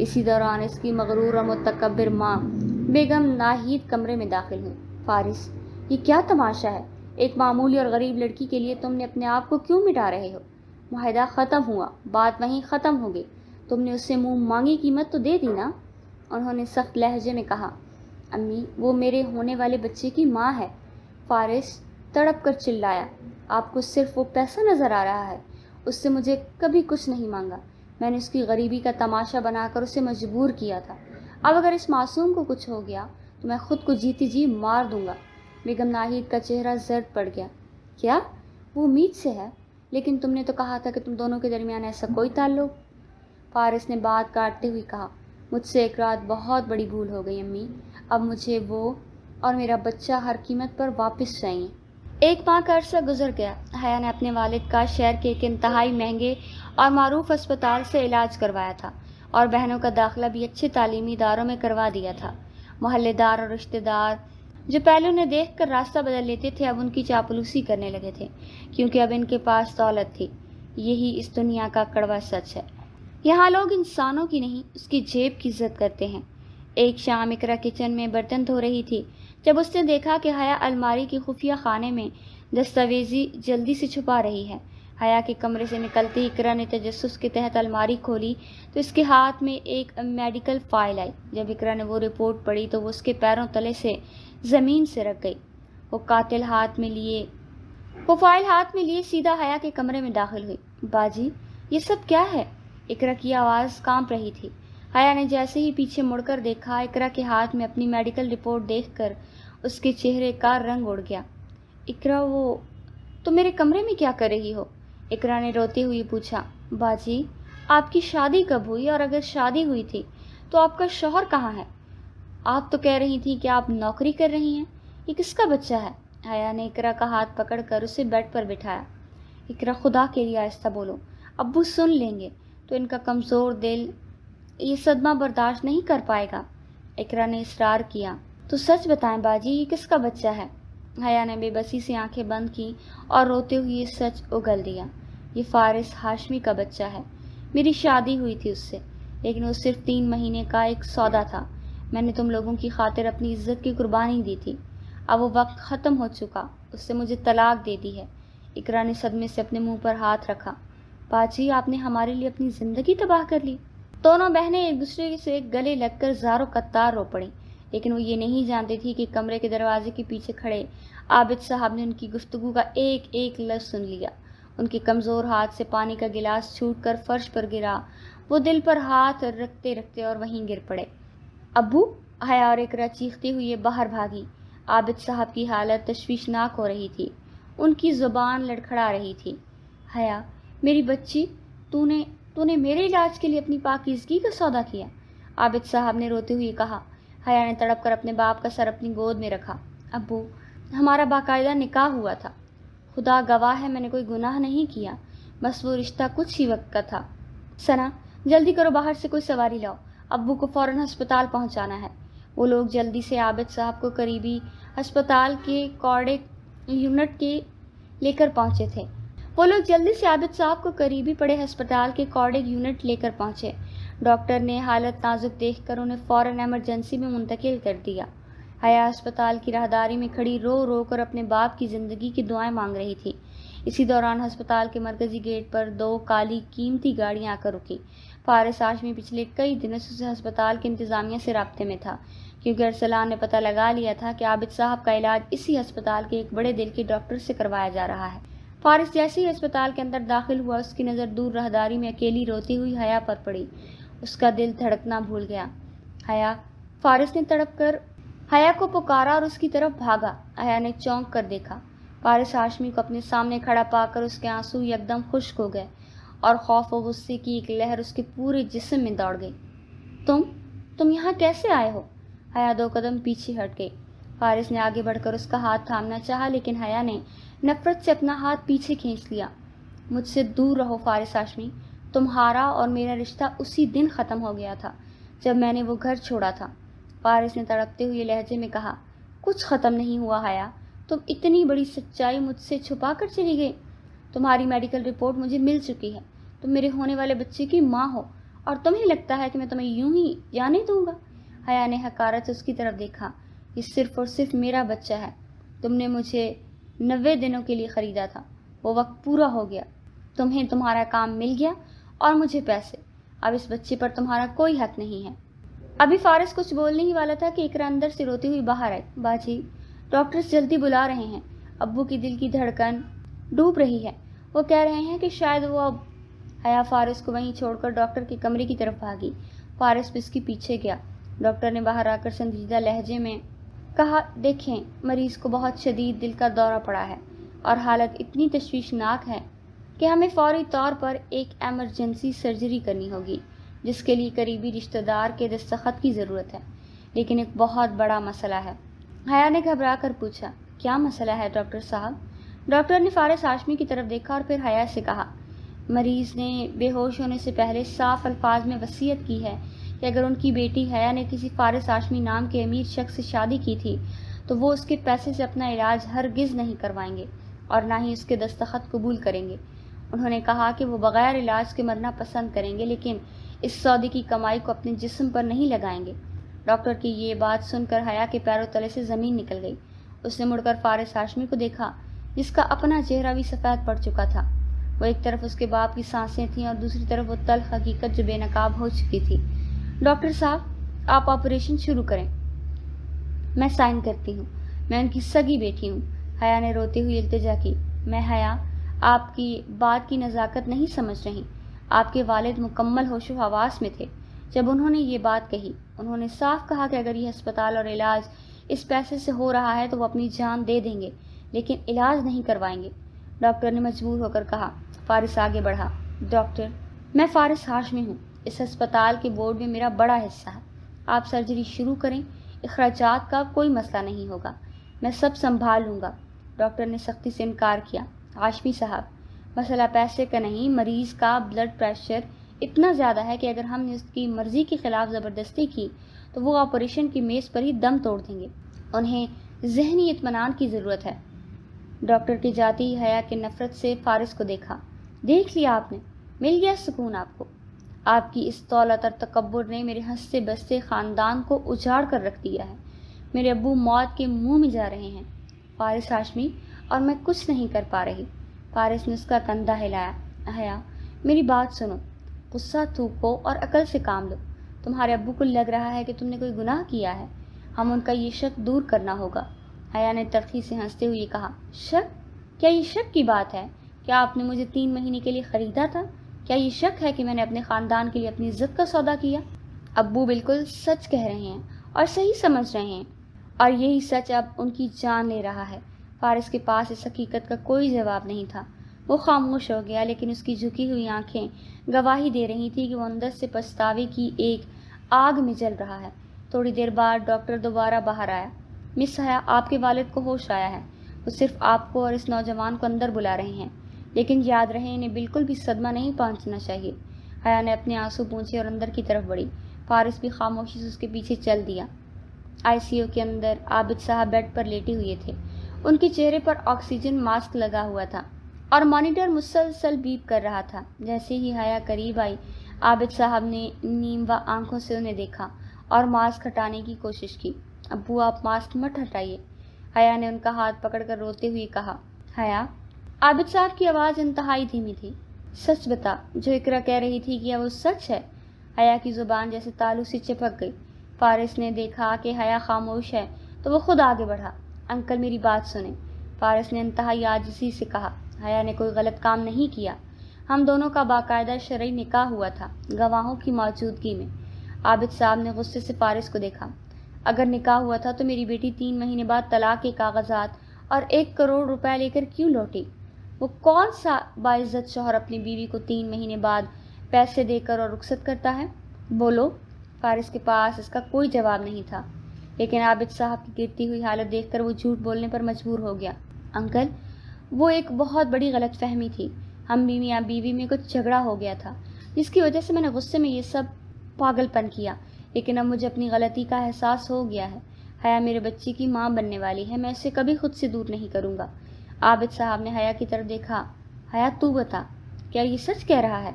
اسی دوران اس کی مغرور اور متکبر ماں بیگم ناہید کمرے میں داخل ہوئی۔ فارس، یہ کیا تماشا ہے؟ ایک معمولی اور غریب لڑکی کے لیے تم نے اپنے آپ کو کیوں مٹا رہے ہو؟ معاہدہ ختم ہوا، بات وہیں ختم ہو گئی، تم نے اس سے منہ مانگی قیمت تو دے دی نا؟ انہوں نے سخت لہجے میں کہا۔ امی، وہ میرے ہونے والے بچے کی ماں ہے۔ فارس تڑپ کر چلایا۔ آپ کو صرف وہ پیسہ نظر آ رہا ہے؟ اس سے مجھے کبھی کچھ نہیں مانگا، میں نے اس کی غریبی کا تماشا بنا کر اسے مجبور کیا تھا۔ اب اگر اس معصوم کو کچھ ہو گیا تو میں خود کو جیتی جی مار دوں گا۔ بیگم ناہید کا چہرہ زرد پڑ گیا۔ کیا؟ وہ امید سے ہے، لیکن تم نے تو کہا تھا کہ تم دونوں کے درمیان ایسا کوئی تعلق۔ فارس نے بات کاٹتے ہوئے کہا، مجھ سے ایک رات بہت بڑی بھول ہو گئی امی، اب مجھے وہ اور میرا بچہ ہر قیمت پر واپس چاہیے۔ ایک ماہ کا عرصہ گزر گیا۔ حیا نے اپنے والد کا شہر کے ایک انتہائی مہنگے اور معروف اسپتال سے علاج کروایا تھا اور بہنوں کا داخلہ بھی اچھے تعلیمی اداروں میں کروا دیا تھا۔ محلے دار اور رشتہ دار جو پہلے انہیں دیکھ کر راستہ بدل لیتے تھے، اب ان کی چاپلوسی کرنے لگے تھے، کیونکہ اب ان کے پاس دولت تھی۔ یہی اس دنیا کا کڑوا سچ ہے۔ یہاں لوگ انسانوں کی نہیں، اس کی جیب کی عزت کرتے ہیں۔ ایک شام اقرا کچن میں برتن دھو رہی تھی جب اس نے دیکھا کہ حیا الماری کے خفیہ خانے میں دستاویزی جلدی سے چھپا رہی ہے۔ حیا کے کمرے سے نکلتے ہی اقرا نے تجسس کے تحت الماری کھولی تو اس کے ہاتھ میں ایک میڈیکل فائل آئی۔ جب اقرا نے وہ رپورٹ پڑھی تو وہ اس کے پیروں تلے سے زمین سے رک گئی۔ وہ فائل ہاتھ میں لیے سیدھا حیا کے کمرے میں داخل ہوئی۔ باجی، یہ سب کیا ہے؟ اقرا کی آواز کانپ رہی تھی۔ حیا نے جیسے ہی پیچھے مڑ کر دیکھا، اقرا کے ہاتھ میں اپنی میڈیکل رپورٹ دیکھ کر اس کے چہرے کا رنگ اڑ گیا۔ اقرا، وہ تم میرے کمرے میں کیا کر رہی ہو؟ اقرا نے روتے ہوئے پوچھا۔ باجی، آپ کی شادی کب ہوئی؟ اور اگر شادی ہوئی تھی تو آپ کا شوہر کہاں ہے؟ آپ تو کہہ رہی تھی کہ آپ نوکری کر رہی ہیں۔ یہ کس کا بچہ ہے؟ حیا نے اقرا کا ہاتھ پکڑ کر اسے بیڈ پر بٹھایا۔ اقرا، خدا کے لیے آہستہ بولو، ابو سن لیں گے تو ان کا کمزور دل یہ صدمہ برداشت نہیں کر پائے گا۔ اقرا نے اصرار کیا۔ تو سچ بتائیں باجی، یہ کس کا بچہ ہے؟ حیا نے بے بسی سے آنکھیں بند کی اور روتے ہوئے یہ سچ اگل دیا۔ یہ فارس ہاشمی کا بچہ ہے۔ میری شادی ہوئی تھی اس سے، لیکن وہ صرف 3 مہینے کا ایک سودا تھا۔ میں نے تم لوگوں کی خاطر اپنی عزت کی قربانی دی تھی۔ اب وہ وقت ختم ہو چکا، اس سے مجھے طلاق دے دی ہے۔ اقرا نے صدمے سے اپنے منہ پر ہاتھ رکھا۔ باجی، آپ نے ہمارے لیے اپنی زندگی تباہ کر لی۔ دونوں بہنیں ایک دوسرے سے گلے لگ کر زار و قطار رو پڑیں، لیکن وہ یہ نہیں جانتی تھی کہ کمرے کے دروازے کے پیچھے کھڑے عابد صاحب نے ان کی گفتگو کا ایک ایک لفظ سن لیا۔ ان کے کمزور ہاتھ سے پانی کا گلاس چھوٹ کر فرش پر گرا۔ وہ دل پر ہاتھ رکھتے رکھتے اور وہیں گر پڑے۔ ابو! حیا اور اقرا چیختی ہوئی باہر بھاگی۔ عابد صاحب کی حالت تشویشناک ہو رہی تھی، ان کی زبان لڑکھڑا رہی تھی۔ حیا، میری بچی، تو نے میرے علاج کے لیے اپنی پاکیزگی کا سودا کیا؟ عابد صاحب نے روتے ہوئے کہا۔ حیا نے تڑپ کر اپنے باپ کا سر اپنی گود میں رکھا۔ ابو، ہمارا باقاعدہ نکاح ہوا تھا، خدا گواہ ہے میں نے کوئی گناہ نہیں کیا، بس وہ رشتہ کچھ ہی وقت کا تھا۔ ثنا، جلدی کرو، باہر سے کوئی سواری لاؤ، ابو کو فوراً ہسپتال پہنچانا ہے۔ وہ لوگ جلدی سے عابد صاحب کو قریبی ہسپتال کے کارڈیک یونٹ کے لے کر پہنچے۔ ڈاکٹر نے حالت نازک دیکھ کر انہیں فوراً ایمرجنسی میں منتقل کر دیا۔ حیا ہسپتال کی راہداری میں کھڑی رو رو کر اپنے باپ کی زندگی کی دعائیں مانگ رہی تھی۔ اسی دوران ہسپتال کے مرکزی گیٹ پر 2 کالی قیمتی گاڑیاں آ کر رکیں۔ فارس ہاشمی پچھلے کئی دنوں سے ہسپتال کی انتظامیہ سے رابطے میں تھا، کیونکہ ارسلان نے پتہ لگا لیا تھا کہ عابد صاحب کا علاج اسی ہسپتال کے ایک بڑے دل کے ڈاکٹر سے کروایا جا رہا ہے۔ فارس جیسے ہی ہسپتال کے اندر داخل ہوا، اس کی نظر دور راہداری میں اکیلی روتی ہوئی حیا پر پڑی۔ اس کا دل دھڑکنا بھول گیا۔ حیا! فارس نے تڑپ کر حیا کو پکارا اور اس کی طرف بھاگا۔ حیا نے چونک کر دیکھا۔ فارس ہاشمی کو اپنے سامنے کھڑا پا کر اس کے آنسو یکدم خشک ہو گئے اور خوف و غصے کی ایک لہر اس کے پورے جسم میں دوڑ گئی۔ تم یہاں کیسے آئے ہو؟ حیا 2 قدم پیچھے ہٹ گئی۔ فارس نے آگے بڑھ کر اس کا ہاتھ تھامنا چاہا، لیکن حیا نے نفرت سے اپنا ہاتھ پیچھے کھینچ لیا۔ مجھ سے دور رہو فارس ہاشمی، تمہارا اور میرا رشتہ اسی دن ختم ہو گیا تھا جب میں نے وہ گھر چھوڑا تھا۔ فارس نے تڑپتے ہوئے لہجے میں کہا۔ کچھ ختم نہیں ہوا حیا، تم اتنی بڑی سچائی مجھ سے چھپا کر چلی گئی۔ تمہاری میڈیکل رپورٹ مجھے مل چکی ہے، تم میرے ہونے والے بچے کی ماں ہو اور تمہیں لگتا ہے کہ میں تمہیں یوں ہی جانے دوں گا؟ حیا نے حقارت سے اس کی طرف دیکھا۔ یہ صرف اور صرف میرا بچہ ہے۔ تم نے مجھے 90 دنوں کے لیے خریدا تھا، وہ وقت پورا ہو گیا، تمہیں تمہارا کام مل گیا اور مجھے پیسے۔ اب اس بچے پر تمہارا کوئی حق نہیں ہے۔ ابھی فارس کچھ بولنے ہی والا تھا کہ اقرا اندر سے روتی ہوئی باہر آئی۔ باجی، ڈاکٹرز جلدی بلا رہے ہیں، ابو کی دل کی دھڑکن ڈوب رہی ہے، وہ کہہ رہے ہیں کہ شاید وہ اب۔ حیا فارس کو وہیں چھوڑ کر ڈاکٹر کے کمرے کی طرف بھاگی۔ فارس بھی اس کے پیچھے گیا۔ ڈاکٹر نے باہر آ کر سنجیدہ لہجے میں کہا، دیکھیں، مریض کو بہت شدید دل کا دورہ پڑا ہے اور حالت اتنی تشویشناک ہے کہ ہمیں فوری طور پر ایک ایمرجنسی سرجری کرنی ہوگی، جس کے لیے قریبی رشتہ دار کے دستخط کی ضرورت ہے، لیکن ایک بہت بڑا مسئلہ ہے۔ حیا نے گھبرا کر پوچھا، کیا مسئلہ ہے ڈاکٹر صاحب؟ ڈاکٹر نے فارس ہاشمی کی طرف دیکھا اور پھر حیا سے کہا، مریض نے بے ہوش ہونے سے پہلے صاف الفاظ میں وصیت کی ہے کہ اگر ان کی بیٹی حیا نے کسی فارس ہاشمی نام کے امیر شخص سے شادی کی تھی تو وہ اس کے پیسے سے اپنا علاج ہرگز نہیں کروائیں گے اور نہ ہی اس کے دستخط قبول کریں گے۔ انہوں نے کہا کہ وہ بغیر علاج کے مرنا پسند کریں گے، لیکن اس سودے کی کمائی کو اپنے جسم پر نہیں لگائیں گے۔ ڈاکٹر کی یہ بات سن کر حیا کے پیروں تلے سے زمین نکل گئی۔ اس نے مڑ کر فارس ہاشمی کو دیکھا، جس کا اپنا چہرہ بھی سفید پڑ چکا تھا۔ وہ ایک طرف اس کے باپ کی سانسیں تھیں اور دوسری طرف وہ تلخ حقیقت جو بے نقاب ہو چکی تھی۔ ڈاکٹر صاحب، آپ آپریشن شروع کریں، میں سائن کرتی ہوں، میں ان کی سگی بیٹی ہوں۔ حیا نے روتے ہوئے التجا کی، میں حیا آپ کی بات کی نزاکت نہیں سمجھ رہی۔ آپ کے والد مکمل ہوش و حواس میں تھے جب انہوں نے یہ بات کہی۔ انہوں نے صاف کہا کہ اگر یہ ہسپتال اور علاج اس پیسے سے ہو رہا ہے تو وہ اپنی جان دے دیں گے، لیکن علاج نہیں کروائیں گے۔ ڈاکٹر نے مجبور ہو کر کہا۔ فارس آگے بڑھا، ڈاکٹر، میں فارس ہاشمی ہوں، اس ہسپتال کے بورڈ میں میرا بڑا حصہ ہے، آپ سرجری شروع کریں، اخراجات کا کوئی مسئلہ نہیں ہوگا، میں سب سنبھال لوں گا۔ ڈاکٹر نے سختی سے انکار کیا، ہاشمی صاحب، مسئلہ پیسے کا نہیں، مریض کا بلڈ پریشر اتنا زیادہ ہے کہ اگر ہم نے اس کی مرضی کے خلاف زبردستی کی تو وہ آپریشن کی میز پر ہی دم توڑ دیں گے، انہیں ذہنی اطمینان کی ضرورت ہے۔ ڈاکٹر کے جاتے ہی حیا کے نفرت سے فارس کو دیکھا، دیکھ لیا آپ نے، مل گیا سکون آپ کو، آپ کی اس دولت اور تکبر نے میرے ہنستے بستے خاندان کو اجاڑ کر رکھ دیا ہے، میرے ابو موت کے منہ میں جا رہے ہیں، فارس ہاشمی، اور میں کچھ نہیں کر پا رہی۔ فارس نے اس کا کندھا ہلایا، حیا، میری بات سنو، غصہ تھوکو اور عقل سے کام لو، تمہارے ابو کو لگ رہا ہے کہ تم نے کوئی گناہ کیا ہے، ہم ان کا یہ شک دور کرنا ہوگا۔ حیا نے تلخی سے ہنستے ہوئے کہا، شک؟ کیا یہ شک کی بات ہے؟ کیا آپ نے مجھے 3 مہینے کے لیے خریدا تھا؟ کیا یہ شک ہے کہ میں نے اپنے خاندان کے لیے اپنی عزت کا سودا کیا؟ ابو بالکل سچ کہہ رہے ہیں اور صحیح سمجھ رہے ہیں، اور یہی سچ اب ان کی جان لے رہا ہے۔ فارس کے پاس اس حقیقت کا کوئی جواب نہیں تھا، وہ خاموش ہو گیا، لیکن اس کی جھکی ہوئی آنکھیں گواہی دے رہی تھی کہ وہ اندر سے پچھتاوے کی ایک آگ میں جل رہا ہے۔ تھوڑی دیر بعد ڈاکٹر دوبارہ باہر آیا، مس حیا، آپ کے والد کو ہوش آیا ہے، وہ صرف آپ کو اور اس نوجوان کو اندر بلا رہے ہیں، لیکن یاد رہے انہیں بالکل بھی صدمہ نہیں پہنچنا چاہیے۔ حیا نے اپنے آنسو پونچھے اور اندر کی طرف بڑھی۔ فارس بھی خاموشی سے اس کے پیچھے چل دیا۔ ICU کے اندر عابد صاحب بیڈ پر لیٹے ہوئے تھے، ان کے چہرے پر آکسیجن ماسک لگا ہوا تھا اور مانیٹر مسلسل بیپ کر رہا تھا۔ جیسے ہی حیا قریب آئی، عابد صاحب نے نیموا آنکھوں سے انہیں دیکھا اور ماسک ہٹانے کی کوشش کی۔ ابو، آپ ماسک مت ہٹائیے، حیا نے ان کا ہاتھ پکڑ کر روتے ہوئے کہا۔ حیا، عابد صاحب کی آواز انتہائی دھیمی تھی، سچ بتا، جو اقرا کہہ رہی تھی کیا وہ سچ ہے؟ حیا کی زبان جیسے تالو سے چپک گئی۔ فارس نے دیکھا کہ حیا خاموش ہے تو وہ خود آگے بڑھا، انکل میری بات سنیں، فارس نے انتہائی عاجزی سے کہا۔ حیا نے کوئی غلط کام نہیں کیا، ہم دونوں کا باقاعدہ شرعی نکاح ہوا تھا، گواہوں کی موجودگی میں۔ عابد صاحب نے غصے سے فارس کو دیکھا، اگر نکاح ہوا تھا تو میری بیٹی 3 مہینے بعد طلاق کے کاغذات اور 1 کروڑ روپے لے کر کیوں لوٹی؟ وہ کون سا باعزت شوہر اپنی بیوی کو 3 مہینے بعد پیسے دے کر اور رخصت کرتا ہے؟ بولو۔ فارس کے پاس اس کا کوئی جواب نہیں تھا، لیکن عابد صاحب کی گرتی ہوئی حالت دیکھ کر وہ جھوٹ بولنے پر مجبور ہو گیا۔ انکل، وہ ایک بہت بڑی غلط فہمی تھی، ہم میاں بیوی میں کچھ جھگڑا ہو گیا تھا جس کی وجہ سے میں نے غصے میں یہ سب پاگل پن کیا، لیکن اب مجھے اپنی غلطی کا احساس ہو گیا ہے۔ حیا میرے بچے کی ماں بننے والی ہے، میں اسے کبھی خود سے دور نہیں کروں گا۔ عابد صاحب نے حیا کی طرف دیکھا، حیا تو بتا، کیا یہ سچ کہہ رہا ہے؟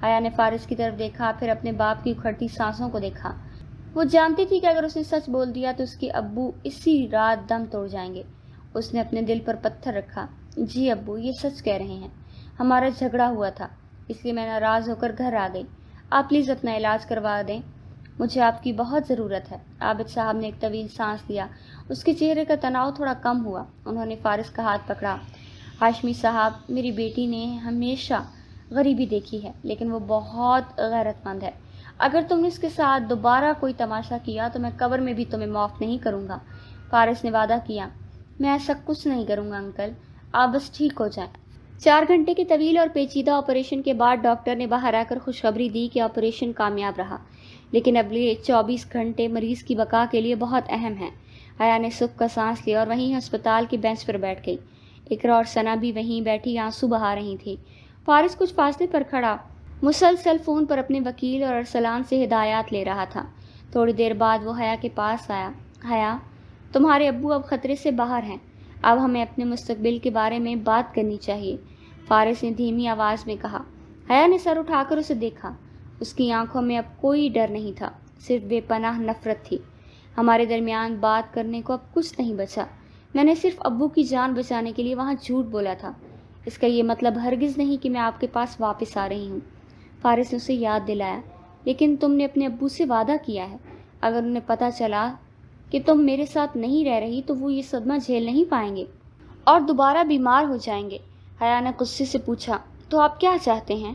حیا نے فارس کی طرف دیکھا، پھر اپنے باپ کی اکھڑتی سانسوں کو دیکھا۔ وہ جانتی تھی کہ اگر اس نے سچ بول دیا تو اس کے ابو اسی رات دم توڑ جائیں گے۔ اس نے اپنے دل پر پتھر رکھا۔ جی ابو، یہ سچ کہہ رہے ہیں، ہمارا جھگڑا ہوا تھا، اس لیے میں ناراض ہو کر گھر آ گئی۔ آپ پلیز اپنا علاج کروا دیں، مجھے آپ کی بہت ضرورت ہے۔ عابد صاحب نے ایک طویل سانس لیا، اس کے چہرے کا تناؤ تھوڑا کم ہوا۔ انہوں نے فارس کا ہاتھ پکڑا۔ ہاشمی صاحب، میری بیٹی نے ہمیشہ غریبی دیکھی ہے، لیکن وہ بہت غیرت مند ہے۔ اگر تم نے اس کے ساتھ دوبارہ کوئی تماشا کیا تو میں قبر میں بھی تمہیں معاف نہیں کروں گا۔ فارس نے وعدہ کیا۔ میں ایسا کچھ نہیں کروں گا انکل، آپ بس ٹھیک ہو جائیں۔ 4 گھنٹے کے طویل اور پیچیدہ آپریشن کے بعد ڈاکٹر نے باہر آ کر خوشخبری دی کہ آپریشن کامیاب رہا، لیکن اگلے 24 گھنٹے مریض کی بقا کے لیے بہت اہم ہیں۔ حیا نے سکھ کا سانس لیا اور وہیں ہسپتال کے بینچ پر بیٹھ گئی۔ اقرا اور ثنا بھی وہیں بیٹھی آنسو بہا رہی تھی۔ فارس کچھ فاصلے پر کھڑا مسلسل فون پر اپنے وکیل اور ارسلان سے ہدایات لے رہا تھا۔ تھوڑی دیر بعد وہ حیا کے پاس آیا۔ حیا، تمہارے ابو اب خطرے سے باہر ہیں، اب ہمیں اپنے مستقبل کے بارے میں بات کرنی چاہیے، فارس نے دھیمی آواز میں کہا۔ حیا نے سر اٹھا کر اسے دیکھا۔ اس کی آنکھوں میں اب کوئی ڈر نہیں تھا، صرف بے پناہ نفرت تھی۔ ہمارے درمیان بات کرنے کو اب کچھ نہیں بچا۔ میں نے صرف ابو کی جان بچانے کے لیے وہاں جھوٹ بولا تھا، اس کا یہ مطلب ہرگز نہیں کہ میں آپ کے پاس واپس آ رہی ہوں۔ فارس نے اسے یاد دلایا۔ لیکن تم نے اپنے ابو سے وعدہ کیا ہے، اگر انہیں پتہ چلا کہ تم میرے ساتھ نہیں رہ رہی تو وہ یہ صدمہ جھیل نہیں پائیں گے اور دوبارہ بیمار ہو جائیں گے۔ حیا نے غصے سے پوچھا، تو آپ کیا چاہتے ہیں،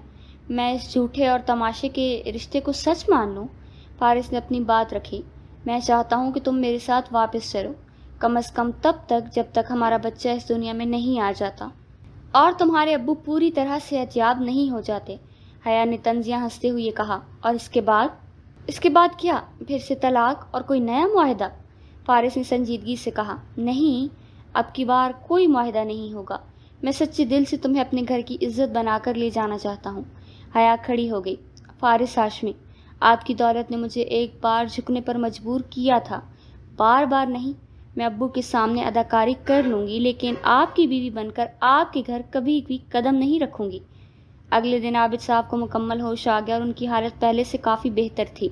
میں اس جھوٹے اور تماشے کے رشتے کو سچ مان لوں؟ فارس نے اپنی بات رکھی۔ میں چاہتا ہوں کہ تم میرے ساتھ واپس چلو، کم از کم تب تک جب تک ہمارا بچہ اس دنیا میں نہیں آ جاتا اور تمہارے ابو پوری طرح صحت یاب نہیں ہو جاتے۔ حیا نے طنزیہ ہنستے ہوئے کہا، اور اس کے بعد؟ اس کے بعد کیا؟ پھر سے طلاق اور کوئی نیا معاہدہ؟ فارس نے سنجیدگی سے کہا، نہیں، اب کی بار کوئی معاہدہ نہیں ہوگا۔ میں سچے دل سے تمہیں اپنے گھر کی عزت بنا کر لے جانا چاہتا ہوں۔ حیا کھڑی ہو گئی۔ فارس ہاشمی، آپ کی دولت نے مجھے ایک بار جھکنے پر مجبور کیا تھا، بار بار نہیں۔ میں ابو کے سامنے اداکاری کر لوں گی، لیکن آپ کی بیوی بن کر آپ کے گھر کبھی بھی قدم نہیں رکھوں گی۔ اگلے دن عابد صاحب کو مکمل ہوش آ گیا اور ان کی حالت پہلے سے کافی بہتر تھی۔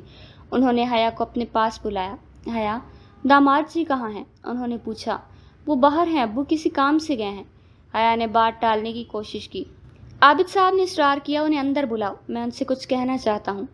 انہوں نے حیا کو اپنے پاس بلایا۔ حیا، داماد جی کہاں ہیں؟ انہوں نے پوچھا۔ وہ باہر ہیں ابو، کسی کام سے گئے ہیں۔ حیا نے بات ٹالنے کی کوشش کی۔ عابد صاحب نے اصرار کیا، انہیں اندر بلاؤ، میں ان سے کچھ کہنا چاہتا ہوں۔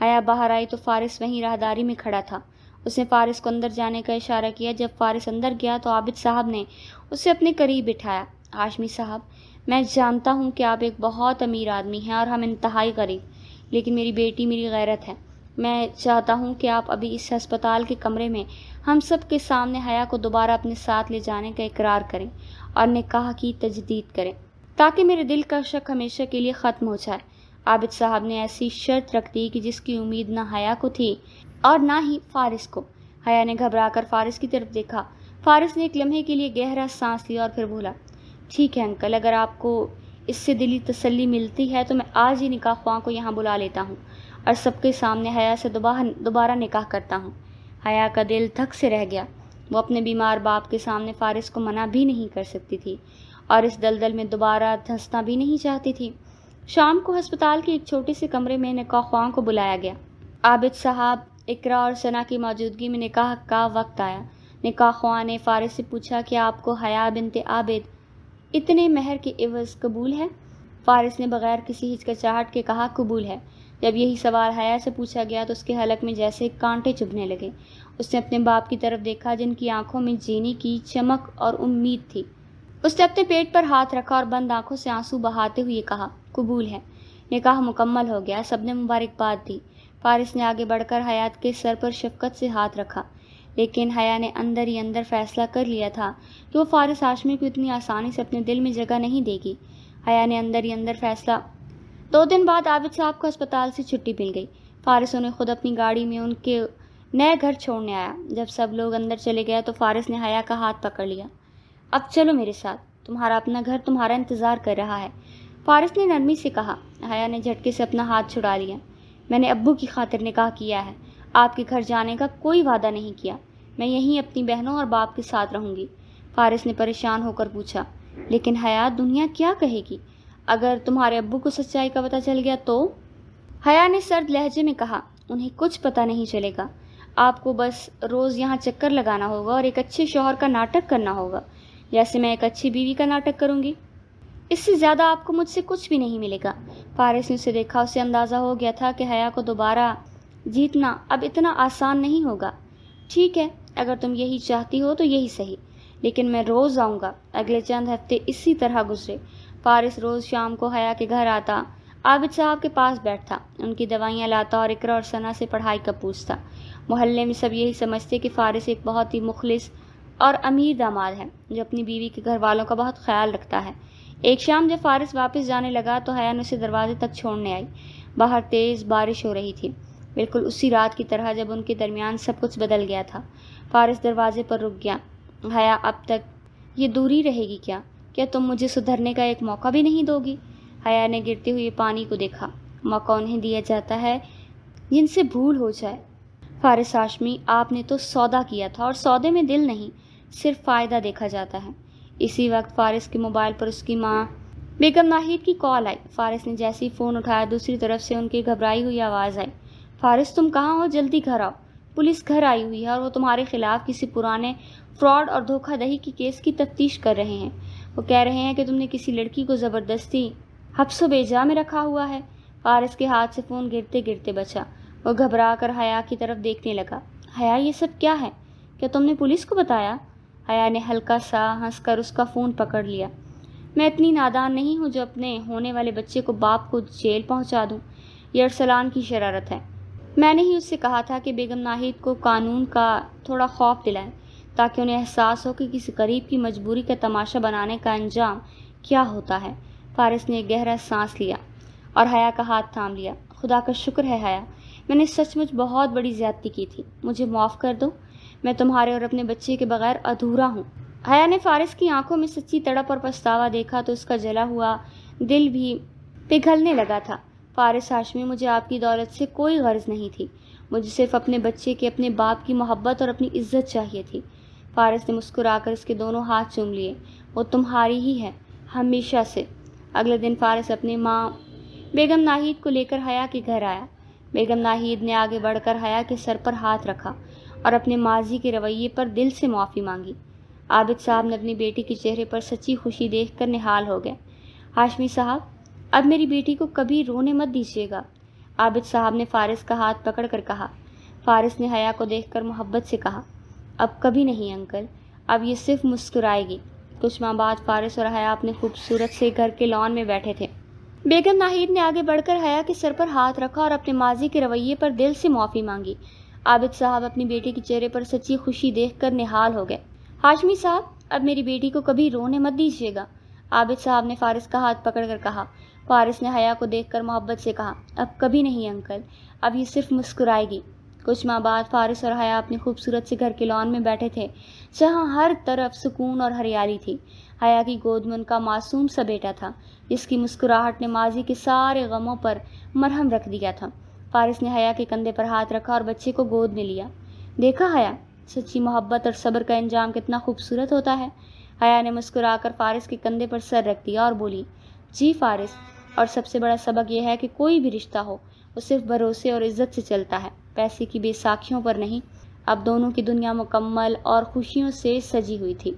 حیا باہر آئی تو فارس وہیں راہداری میں کھڑا تھا۔ اس نے فارس کو اندر جانے کا اشارہ کیا۔ جب فارس اندر گیا تو عابد صاحب نے اسے اپنے قریب بٹھایا۔ ہاشمی صاحب، میں جانتا ہوں کہ آپ ایک بہت امیر آدمی ہیں اور ہم انتہائی غریب، لیکن میری بیٹی میری غیرت ہے۔ میں چاہتا ہوں کہ آپ ابھی اس ہسپتال کے کمرے میں ہم سب کے سامنے حیا کو دوبارہ اپنے ساتھ لے جانے کا اقرار کریں اور نکاح کی تجدید کریں، تاکہ میرے دل کا شک ہمیشہ کے لیے ختم ہو جائے۔ عابد صاحب نے ایسی شرط رکھ دی کہ جس کی امید نہ حیا کو تھی اور نہ ہی فارس کو۔ حیا نے گھبرا کر فارس کی طرف دیکھا۔ فارس نے ایک لمحے کے لیے گہرا سانس لیا اور پھر بولا، ٹھیک ہے انکل، اگر آپ کو اس سے دلی تسلی ملتی ہے تو میں آج ہی نکاح خواہاں کو یہاں بلا لیتا ہوں اور سب کے سامنے حیا سے دوبارہ نکاح کرتا ہوں۔ حیا کا دل دھک سے رہ گیا۔ وہ اپنے بیمار باپ کے سامنے فارس کو منع بھی نہیں کر سکتی تھی اور اس دلدل میں دوبارہ دھنسنا بھی نہیں چاہتی تھی۔ شام کو ہسپتال کے ایک چھوٹے سے کمرے میں نکاح خواہاں کو بلایا گیا۔ عابد صاحب، اقرا اور ثنا کی موجودگی میں نکاح کا وقت آیا۔ نکاح خواہاں نے فارس سے پوچھا کہ آپ کو حیا بنت عابد اتنے مہر کے عوض قبول ہے؟ فارس نے بغیر کسی ہچکچاہٹ کے کہا، قبول ہے۔ جب یہی سوال حیا سے پوچھا گیا تو اس کے حلق میں جیسے کانٹے چبھنے لگے۔ اس نے اپنے باپ کی طرف دیکھا جن کی آنکھوں میں جینے کی چمک اور امید تھی۔ اس نے اپنے پیٹ پر ہاتھ رکھا اور بند آنکھوں سے آنسو بہاتے ہوئے کہا، قبول ہے۔ نکاح مکمل ہو گیا، سب نے مبارکباد دی۔ فارس نے آگے بڑھ کر حیات کے سر پر شفقت سے ہاتھ رکھا، لیکن حیا نے اندر ہی اندر فیصلہ کر لیا تھا کہ وہ فارس ہاشمی کو اتنی آسانی سے اپنے دل میں جگہ نہیں دے گی۔ حیا نے اندر ہی اندر فیصلہ۔ 2 دن بعد عابد صاحب کو اسپتال سے چھٹی مل گئی۔ فارس انہیں خود اپنی گاڑی میں ان کے نئے گھر چھوڑنے آیا۔ جب سب لوگ اندر چلے گئے تو فارس نے حیا کا ہاتھ پکڑ لیا۔ اب چلو میرے ساتھ، تمہارا اپنا گھر تمہارا انتظار کر رہا ہے، فارس نے نرمی سے کہا۔ حیا نے جھٹکے سے اپنا ہاتھ چھڑا لیا۔ میں نے ابو کی خاطر نکاح کیا ہے، آپ کے گھر جانے کا کوئی وعدہ نہیں کیا۔ میں یہیں اپنی بہنوں اور باپ کے ساتھ رہوں گی۔ فارس نے پریشان ہو کر پوچھا، لیکن حیا، دنیا کیا کہے گی؟ اگر تمہارے ابو کو سچائی کا پتہ چل گیا تو؟ حیا نے سرد لہجے میں کہا، انہیں کچھ پتہ نہیں چلے گا، آپ کو بس روز یہاں چکر لگانا ہوگا اور ایک اچھے شوہر کا ناٹک کرنا ہوگا، جیسے میں ایک اچھی بیوی کا ناٹک کروں گی۔ اس سے زیادہ آپ کو مجھ سے کچھ بھی نہیں ملے گا۔ فارس نے اسے دیکھا، اسے اندازہ ہو گیا تھا کہ حیا کو دوبارہ جیتنا اب اتنا آسان نہیں ہوگا۔ ٹھیک ہے، اگر تم یہی چاہتی ہو تو یہی صحیح، لیکن میں روز آؤں گا۔ اگلے چند ہفتے اسی طرح گزرے۔ فارس روز شام کو حیا کے گھر آتا، عابد صاحب کے پاس بیٹھتا، ان کی دوائیاں لاتا اور اقرا اور ثنا سے پڑھائی کا پوچھتا۔ محلے میں سب یہی سمجھتے کہ فارس ایک بہت ہی مخلص اور امیر داماد ہے جو اپنی بیوی کے گھر والوں کا بہت خیال رکھتا ہے۔ ایک شام جب فارس واپس جانے لگا تو حیا نے اسے دروازے تک چھوڑنے آئی۔ باہر تیز بارش ہو رہی تھی، بالکل اسی رات کی طرح جب ان کے درمیان سب کچھ بدل گیا تھا۔ فارس دروازے پر رک گیا۔ حیا، اب تک یہ دوری رہے گی کیا؟ کیا تم مجھے سدھرنے کا ایک موقع بھی نہیں دو گی؟ حیا نے گرتے ہوئے پانی کو دیکھا۔ موقع انہیں دیا جاتا ہے جن سے بھول ہو جائے۔ فارس ہاشمی، آپ نے تو سودا کیا تھا اور سودے میں دل نہیں، صرف فائدہ دیکھا جاتا ہے۔ اسی وقت فارس کے موبائل پر اس کی ماں بیگم ناہید کی کال آئی۔ فارس نے جیسے ہی فون اٹھایا دوسری طرف سے ان کی گھبرائی ہوئی آواز آئی، فارس تم کہاں ہو؟ جلدی گھر آؤ، پولیس گھر آئی ہوئی ہے اور وہ تمہارے خلاف کسی پرانے فراڈ اور دھوکہ دہی کی کیس کی تفتیش کر رہے ہیں۔ وہ کہہ رہے ہیں کہ تم نے کسی لڑکی کو زبردستی حبس و بیجا میں رکھا ہوا ہے۔ فارس کے ہاتھ سے فون گرتے گرتے بچا۔ وہ گھبرا کر حیا کی طرف دیکھنے لگا۔ حیا، یہ سب کیا ہے؟ کیا تم نے پولیس کو بتایا؟ حیا نے ہلکا سا ہنس کر اس کا فون پکڑ لیا۔ میں اتنی نادان نہیں ہوں جو اپنے ہونے والے بچے کو باپ کو جیل پہنچا دوں۔ یہ ارسلان کی شرارت ہے۔ میں نے ہی اس سے کہا تھا کہ بیگم ناہید کو قانون کا تھوڑا خوف دلائیں تاکہ انہیں احساس ہو کہ کسی غریب کی مجبوری کا تماشا بنانے کا انجام کیا ہوتا ہے۔ فارس نے ایک گہرا سانس لیا اور حیا کا ہاتھ تھام لیا۔ خدا کا شکر ہے حیا، میں نے سچ مچ بہت بڑی زیادتی کی تھی، مجھے معاف کر دو۔ میں تمہارے اور اپنے بچے کے بغیر ادھورا ہوں۔ حیا نے فارس کی آنکھوں میں سچی تڑپ اور پچھتاوا دیکھا تو اس کا جلا ہوا دل بھی پگھلنے لگا تھا۔ فارس ہاشمی، مجھے آپ کی دولت سے کوئی غرض نہیں تھی، مجھے صرف اپنے بچے کے اپنے باپ کی محبت اور اپنی عزت چاہیے تھی۔ فارس نے مسکرا کر اس کے دونوں ہاتھ چوم لیے۔ وہ تمہاری ہی ہے، ہمیشہ سے۔ اگلے دن فارس اپنی ماں بیگم ناہید کو لے کر حیا کے گھر آیا۔ بیگم ناہید نے آگے بڑھ کر حیا کے سر پر ہاتھ رکھا اور اپنے ماضی کے رویے پر دل سے معافی مانگی۔ عابد صاحب نے اپنی بیٹی کے چہرے پر سچی خوشی دیکھ کر نہال ہو گئے۔ ہاشمی صاحب، اب میری بیٹی کو کبھی رونے مت دیجیے گا، عابد صاحب نے فارس کا ہاتھ پکڑ کر کہا۔ فارس نے حیا کو دیکھ کر محبت سے کہا، اب کبھی نہیں انکل، اب یہ صرف مسکرائے گی۔ کچھ ماہ بعد فارس اور حیا اپنے خوبصورت سے گھر کے لان میں بیٹھے تھے۔ بیگم ناہید نے آگے بڑھ کر حیا کے سر پر ہاتھ رکھا اور اپنے ماضی کے رویے پر دل سے معافی مانگی۔ عابد صاحب اپنی بیٹی کے چہرے پر سچی خوشی دیکھ کر نہال ہو گئے۔ ہاشمی صاحب، اب میری بیٹی کو کبھی رونے مت دیجیے گا، عابد صاحب نے فارس کا ہاتھ پکڑ کر کہا۔ فارس نے حیا کو دیکھ کر محبت سے کہا، اب کبھی نہیں انکل، اب یہ صرف مسکرائے گی۔ کچھ ماہ بعد فارس اور حیا اپنے خوبصورت سے گھر کے لان میں بیٹھے تھے جہاں ہر طرف سکون اور ہریالی تھی۔ حیا کی گود میں ان کا معصوم سا بیٹا تھا جس کی مسکراہٹ نے ماضی کے سارے غموں پر مرہم رکھ دیا تھا۔ فارس نے حیا کے کندھے پر ہاتھ رکھا اور بچے کو گود میں لیا۔ دیکھا حیا، سچی محبت اور صبر کا انجام کتنا خوبصورت ہوتا ہے۔ حیا نے مسکرا کر فارس کے کندھے پر سر رکھ دیا اور بولی، جی فارس، اور سب سے بڑا سبق یہ ہے کہ کوئی بھی رشتہ ہو وہ صرف بھروسے اور عزت سے چلتا ہے، پیسے کی بے ساکھیوں پر نہیں۔ اب دونوں کی دنیا مکمل اور خوشیوں سے سجی ہوئی تھی۔